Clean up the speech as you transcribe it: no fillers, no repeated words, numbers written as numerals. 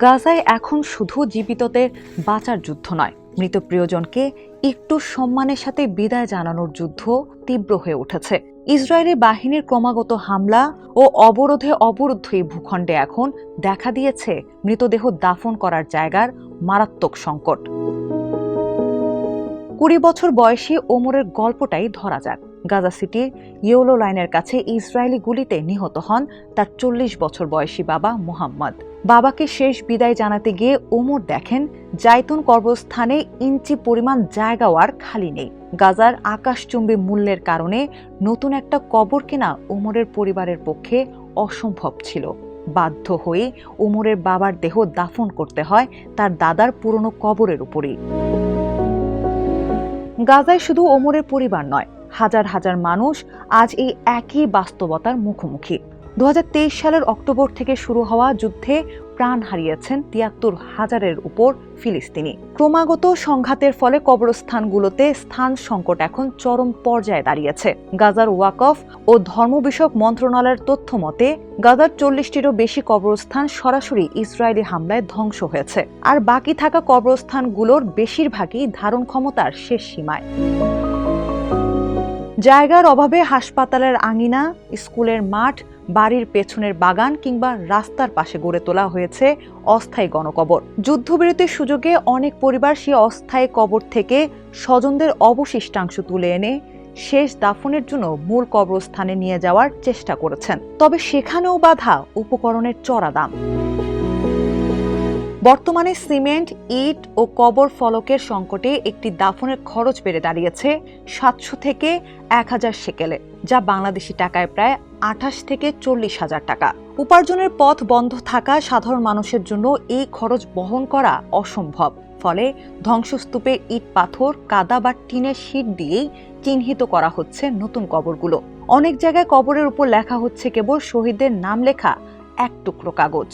গাজায় এখন শুধু জীবিতদের বাঁচার যুদ্ধ নয়, মৃত প্রিয়জনকে একটু সম্মানের সাথে বিদায় জানানোর যুদ্ধ তীব্র হয়ে উঠেছে। ইসরায়েলি বাহিনীর ক্রমাগত হামলা ও অবরোধে অবরুদ্ধ এই ভূখণ্ডে এখন দেখা দিয়েছে মৃতদেহ দাফন করার জায়গার মারাত্মক সংকট। 20 বছর বয়সী ওমরের গল্পটাই ধরা যাক। গাজা সিটির ইয়েলো লাইনের কাছে ইসরায়েলি গুলিতে নিহত হন তার 40 বছর বয়সী বাবা মোহাম্মদ। বাবাকে শেষ বিদায় জানাতে গিয়ে ওমর দেখেন জাইতুন কবরস্থানে ইঞ্চি পরিমাণ জায়গাও আর খালি নেই। গাজার আকাশচুম্বী মূল্যের কারণে নতুন একটা কবর কেনা ওমরের পরিবারের পক্ষে অসম্ভব ছিল। বাধ্য হয়ে ওমরের বাবার দেহ দাফন করতে হয় তার দাদার পুরনো কবরের উপরই। গাজায় শুধু ওমরের পরিবার নয়, হাজার হাজার মানুষ আজ এই একই বাস্তবতার মুখোমুখি। 2023 সালের অক্টোবর থেকে শুরু হওয়া যুদ্ধে প্রাণ হারিয়েছেন 73,000-এর উপর ফিলিস্তিনি। ক্রমাগত সংঘাতের ফলে কবরস্থানগুলোতে স্থান সংকট এখন চরম পর্যায়ে দাঁড়িয়েছে। গাজার ওয়াকফ ও ধর্ম বিষয়ক মন্ত্রণালয়ের তথ্য মতে গাজার 40টিরও বেশি কবরস্থান সরাসরি ইসরায়েলি হামলায় ধ্বংস হয়েছে, আর বাকি থাকা কবরস্থানগুলোর বেশিরভাগই ধারণ ক্ষমতার শেষ সীমায়। জায়গার অভাবে হাসপাতালের আঙিনা, স্কুলের মাঠ, বাড়ির পেছনের বাগান কিংবা রাস্তার পাশে গড়ে তোলা হয়েছে অস্থায়ী গণকবর। যুদ্ধবিরতির সুযোগে অনেক পরিবার সেই অস্থায়ী কবর থেকে স্বজনদের অবশিষ্টাংশ তুলে এনে শেষ দাফনের জন্য মূল কবরস্থানে নিয়ে যাওয়ার চেষ্টা করেছেন। তবে সেখানেও বাধা উপকরণের চড়া দাম। বর্তমানে সিমেন্ট, ইট ও কবর ফলকের সংকটে একটি দাফনের খরচ বেড়ে দাঁড়িয়েছে 700 থেকে 1000 শেকেলে, যা বাংলাদেশি টাকায় প্রায় 28 থেকে 40,000 টাকা। উপার্জনের পথ বন্ধ থাকা সাধারণ মানুষের জন্য এই খরচ বহন করা অসম্ভব। ফলে ধ্বংসস্তূপে ইট, পাথর, কাদা বা টিনের শীট দিয়েই চিহ্নিত করা হচ্ছে নতুন কবরগুলো। অনেক জায়গায় কবরের উপর লেখা হচ্ছে কেবল শহীদদের নাম লেখা এক টুকরো কাগজ।